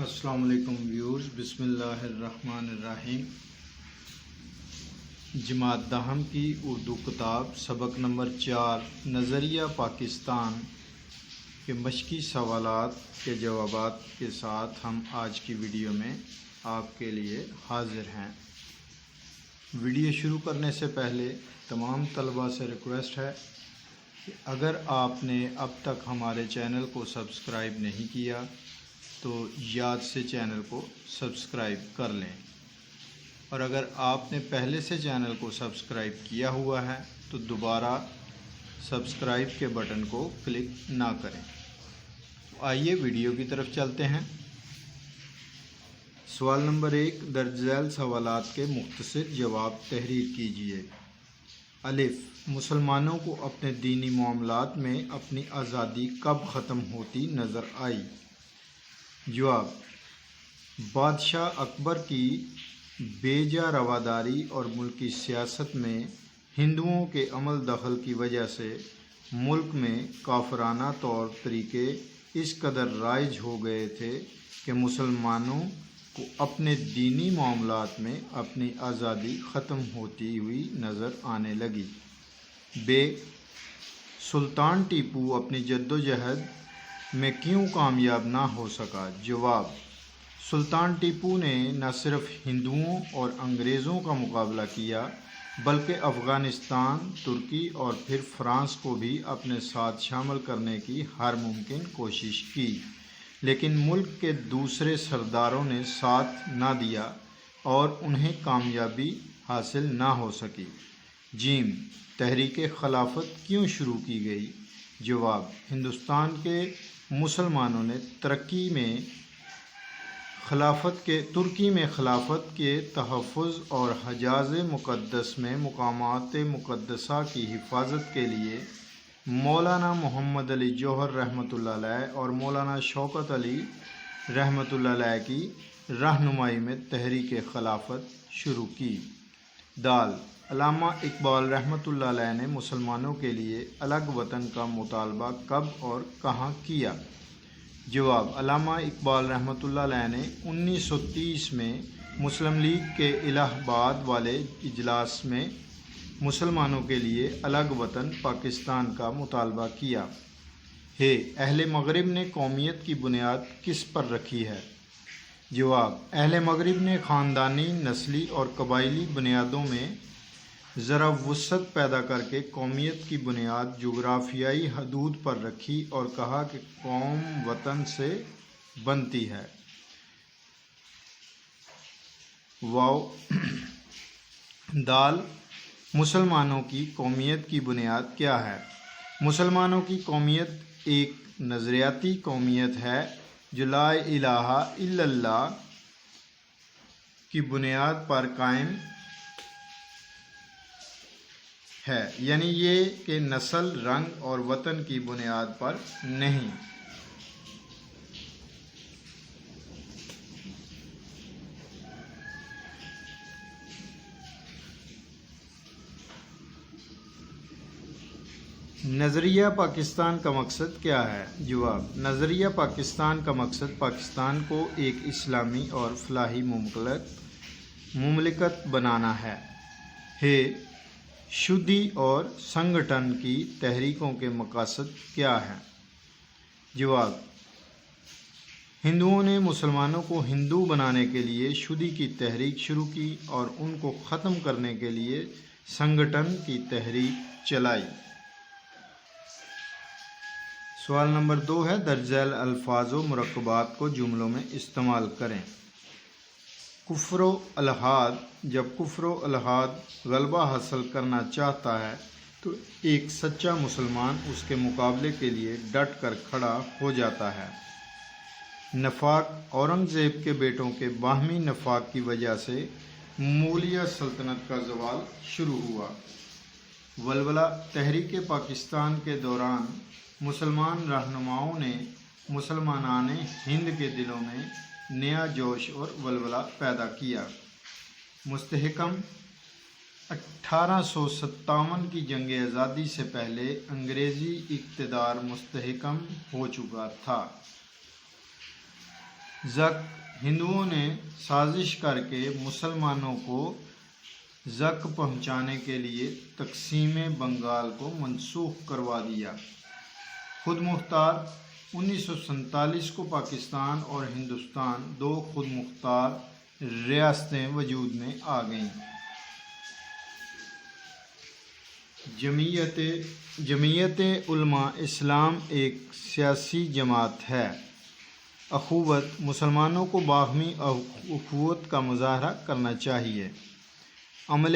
السلام علیکم ویورز، بسم اللہ الرحمن الرحیم۔ جماعت دہم کی اردو کتاب سبق نمبر 4 نظریہ پاکستان کے مشقی سوالات کے جوابات کے ساتھ ہم آج کی ویڈیو میں آپ کے لیے حاضر ہیں۔ ویڈیو شروع کرنے سے پہلے تمام طلباء سے ریکویسٹ ہے کہ اگر آپ نے اب تک ہمارے چینل کو سبسکرائب نہیں کیا تو یاد سے چینل کو سبسکرائب کر لیں، اور اگر آپ نے پہلے سے چینل کو سبسکرائب کیا ہوا ہے تو دوبارہ سبسکرائب کے بٹن کو کلک نہ کریں۔ تو آئیے ویڈیو کی طرف چلتے ہیں۔ سوال نمبر 1، درج ذیل سوالات کے مختصر جواب تحریر کیجیے۔ الف، مسلمانوں کو اپنے دینی معاملات میں اپنی آزادی کب ختم ہوتی نظر آئی؟ جواب، بادشاہ اکبر کی بے جا رواداری اور ملکی سیاست میں ہندوؤں کے عمل دخل کی وجہ سے ملک میں کافرانہ طور طریقے اس قدر رائج ہو گئے تھے کہ مسلمانوں کو اپنے دینی معاملات میں اپنی آزادی ختم ہوتی ہوئی نظر آنے لگی۔ ب، سلطان ٹیپو اپنی جدوجہد میں کیوں کامیاب نہ ہو سکا؟ جواب، سلطان ٹیپو نے نہ صرف ہندوؤں اور انگریزوں کا مقابلہ کیا بلکہ افغانستان، ترکی اور پھر فرانس کو بھی اپنے ساتھ شامل کرنے کی ہر ممکن کوشش کی، لیکن ملک کے دوسرے سرداروں نے ساتھ نہ دیا اور انہیں کامیابی حاصل نہ ہو سکی۔ ج، تحریک خلافت کیوں شروع کی گئی؟ جواب، ہندوستان کے مسلمانوں نے ترکی میں خلافت کے تحفظ اور حجاز مقدس میں مقامات مقدسہ کی حفاظت کے لیے مولانا محمد علی جوہر رحمۃ اللہ علیہ اور مولانا شوکت علی رحمۃ اللہ علیہ کی رہنمائی میں تحریک خلافت شروع کی۔ دال، علامہ اقبال رحمۃ اللہ علیہ نے مسلمانوں کے لیے الگ وطن کا مطالبہ کب اور کہاں کیا؟ جواب، علامہ اقبال رحمۃ اللہ علیہ نے 1930 میں مسلم لیگ کے الہ آباد والے اجلاس میں مسلمانوں کے لیے الگ وطن پاکستان کا مطالبہ کیا۔ اہل مغرب نے قومیت کی بنیاد کس پر رکھی ہے؟ جواب، اہل مغرب نے خاندانی، نسلی اور قبائلی بنیادوں میں ذرا وسعت پیدا کر کے قومیت کی بنیاد جغرافیائی حدود پر رکھی اور کہا کہ قوم وطن سے بنتی ہے۔ واو، دال، مسلمانوں کی قومیت کی بنیاد کیا ہے؟ مسلمانوں کی قومیت ایک نظریاتی قومیت ہے جو لا الہ الا اللہ کی بنیاد پر قائم ہے، یعنی یہ کہ نسل، رنگ اور وطن کی بنیاد پر نہیں۔ نظریہ پاکستان کا مقصد کیا ہے؟ جواب، نظریہ پاکستان کا مقصد پاکستان کو ایک اسلامی اور فلاحی مملکت بنانا ہے۔ شدی اور سنگٹن کی تحریکوں کے مقاصد کیا ہیں؟ جواب، ہندوؤں نے مسلمانوں کو ہندو بنانے کے لیے شدی کی تحریک شروع کی اور ان کو ختم کرنے کے لیے سنگٹن کی تحریک چلائی۔ سوال نمبر 2 ہے، درج ذیل الفاظ و مرکبات کو جملوں میں استعمال کریں۔ کفر و الحاد، جب کفر و الحاد غلبہ حاصل کرنا چاہتا ہے تو ایک سچا مسلمان اس کے مقابلے کے لیے ڈٹ کر کھڑا ہو جاتا ہے۔ نفاق، اورنگزیب کے بیٹوں کے باہمی نفاق کی وجہ سے مغلیہ سلطنت کا زوال شروع ہوا۔ ولولہ، تحریک پاکستان کے دوران مسلمان رہنماؤں نے مسلمانان ہند کے دلوں میں نیا جوش اور ولولہ پیدا کیا۔ مستحکم، 1857 کی جنگ آزادی سے پہلے انگریزی اقتدار مستحکم ہو چکا تھا۔ زک ہندوؤں نے سازش کر کے مسلمانوں کو زک پہنچانے کے لیے تقسیم بنگال کو منسوخ کروا دیا۔ خود مختار 1947 کو پاکستان اور ہندوستان دو خود مختار ریاستیں وجود میں آ گئیں۔ جمعیت علماء اسلام ایک سیاسی جماعت ہے۔ اخوت مسلمانوں کو باہمی اخوت کا مظاہرہ کرنا چاہیے۔ عمل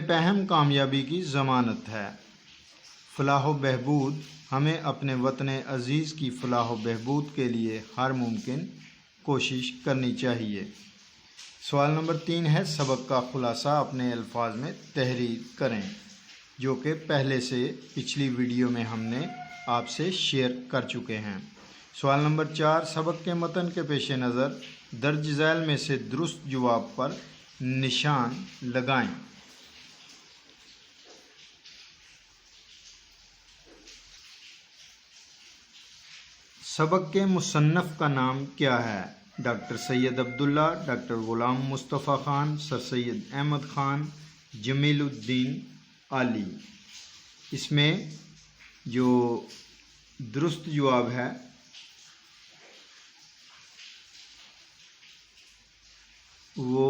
پہم کامیابی کی ضمانت ہے۔ فلاح و بہبود ہمیں اپنے وطن عزیز کی فلاح و بہبود کے لیے ہر ممکن کوشش کرنی چاہیے۔ سوال نمبر 3 ہے، سبق کا خلاصہ اپنے الفاظ میں تحریر کریں، جو کہ پہلے سے پچھلی ویڈیو میں ہم نے آپ سے شیئر کر چکے ہیں۔ سوال نمبر 4، سبق کے متن کے پیش نظر درج ذیل میں سے درست جواب پر نشان لگائیں۔ سبق کے مصنف کا نام کیا ہے؟ ڈاکٹر سید عبداللہ، ڈاکٹر غلام مصطفیٰ خان، سر سید احمد خان، جمیل الدین علی۔ اس میں جو درست جواب ہے وہ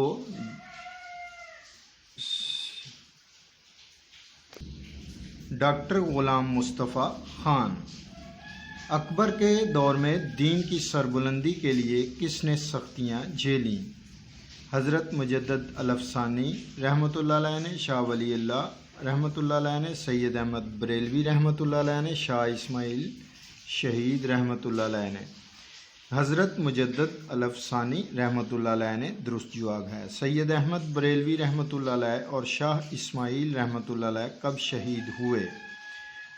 ڈاکٹر غلام مصطفیٰ خان۔ اکبر کے دور میں دین کی سربلندی کے لیے کس نے سختیاں جھیلیں؟ حضرت مجدد الافسانی رحمۃ اللہ علیہ نے، شاہ ولی اللہ رحمۃ اللہ علیہ نے، سید احمد بریلوی رحمۃ اللہ علیہ نے، شاہ اسماعیل شہید رحمۃ اللہ علیہ نے۔ حضرت مجدد الافسانی رحمۃ اللہ علیہ نے درست جواب ہے۔ سید احمد بریلوی رحمۃ اللہ علیہ اور شاہ اسماعیل رحمۃ اللہ علیہ کب شہید ہوئے؟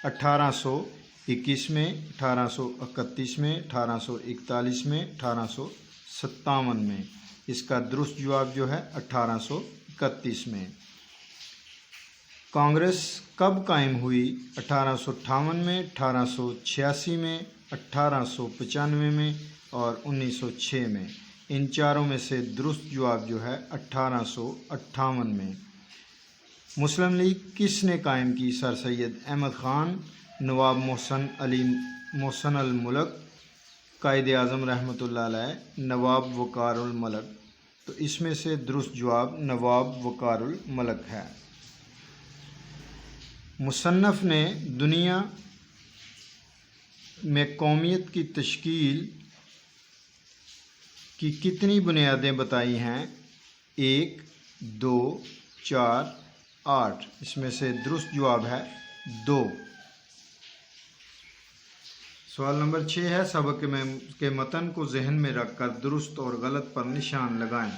1821 میں، 1831 میں، 1841 میں، 1857 میں۔ اس کا درست جواب جو ہے 1831 میں۔ کانگریس کب قائم ہوئی؟ 1858 میں، 1886 میں، 1895 میں اور 1906 میں۔ ان چاروں میں سے درست جواب جو ہے 1858 میں۔ مسلم لیگ کس نے قائم کی؟ سر سید احمد خان، نواب محسن الملک، قائد اعظم رحمۃ اللہ علیہ، نواب وقار الملک۔ تو اس میں سے درست جواب نواب وقار الملک ہے۔ مصنف نے دنیا میں قومیت کی تشکیل کی کتنی بنیادیں بتائی ہیں؟ 1، 2، 4، 8۔ اس میں سے درست جواب ہے 2۔ سوال نمبر 6 ہے، سبق کے متن کو ذہن میں رکھ کر درست اور غلط پر نشان لگائیں۔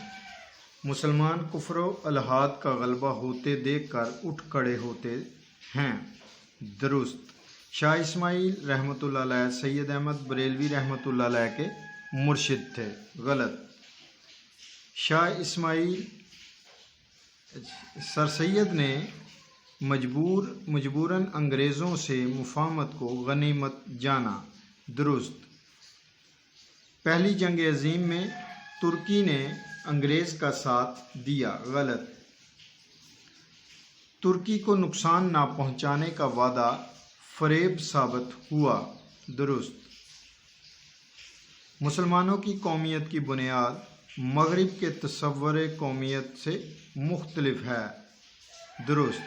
مسلمان کفر و الحاد کا غلبہ ہوتے دیکھ کر اٹھ کھڑے ہوتے ہیں۔ درست۔ شاہ اسماعیل رحمۃ اللہ علیہ سید احمد بریلوی رحمۃ اللہ علیہ کے مرشد تھے۔ غلط۔ شاہ اسماعیل سر سید نے مجبوراً انگریزوں سے مفاہمت کو غنیمت جانا۔ درست۔ پہلی جنگ عظیم میں ترکی نے انگریز کا ساتھ دیا۔ غلط۔ ترکی کو نقصان نہ پہنچانے کا وعدہ فریب ثابت ہوا۔ درست۔ مسلمانوں کی قومیت کی بنیاد مغرب کے تصور قومیت سے مختلف ہے۔ درست۔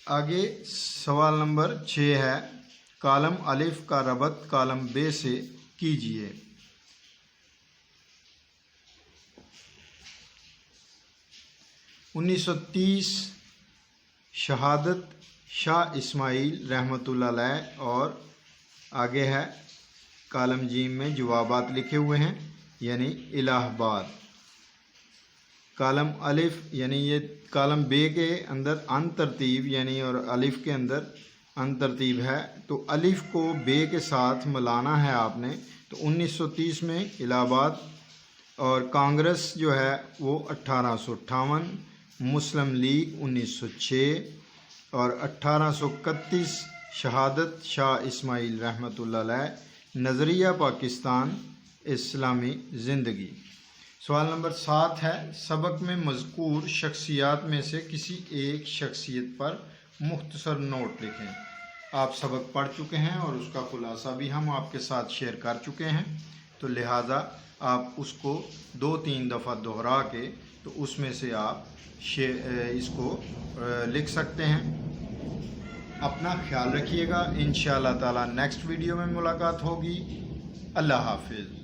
آگے سوال نمبر 6 ہے، کالم الف کا ربط کالم ب سے کیجیے۔ انیس سو 30 شہادت شاہ اسماعیل رحمۃ اللہ علیہ، اور آگے ہے کالم جیم میں جوابات لکھے ہوئے ہیں، یعنی الہ آباد۔ کالم الف یعنی یہ کالم بے کے اندر ان ترتیب یعنی اور الف کے اندر ان ترتیب ہے، تو الف کو بے کے ساتھ ملانا ہے آپ نے۔ تو 1930 میں الہ آباد، اور کانگریس جو ہے وہ 1858، مسلم لیگ 1906 اور 1831 شہادت شاہ اسماعیل رحمۃ اللہ علیہ نظریہ پاکستان اسلامی زندگی۔ سوال نمبر 7 ہے، سبق میں مذکور شخصیات میں سے کسی ایک شخصیت پر مختصر نوٹ لکھیں۔ آپ سبق پڑھ چکے ہیں اور اس کا خلاصہ بھی ہم آپ کے ساتھ شیئر کر چکے ہیں، تو لہٰذا آپ اس کو 2-3 دفعہ دہرا کے تو اس میں سے آپ اس کو لکھ سکتے ہیں۔ اپنا خیال رکھیے گا، انشاءاللہ تعالی نیکسٹ ویڈیو میں ملاقات ہوگی۔ اللہ حافظ۔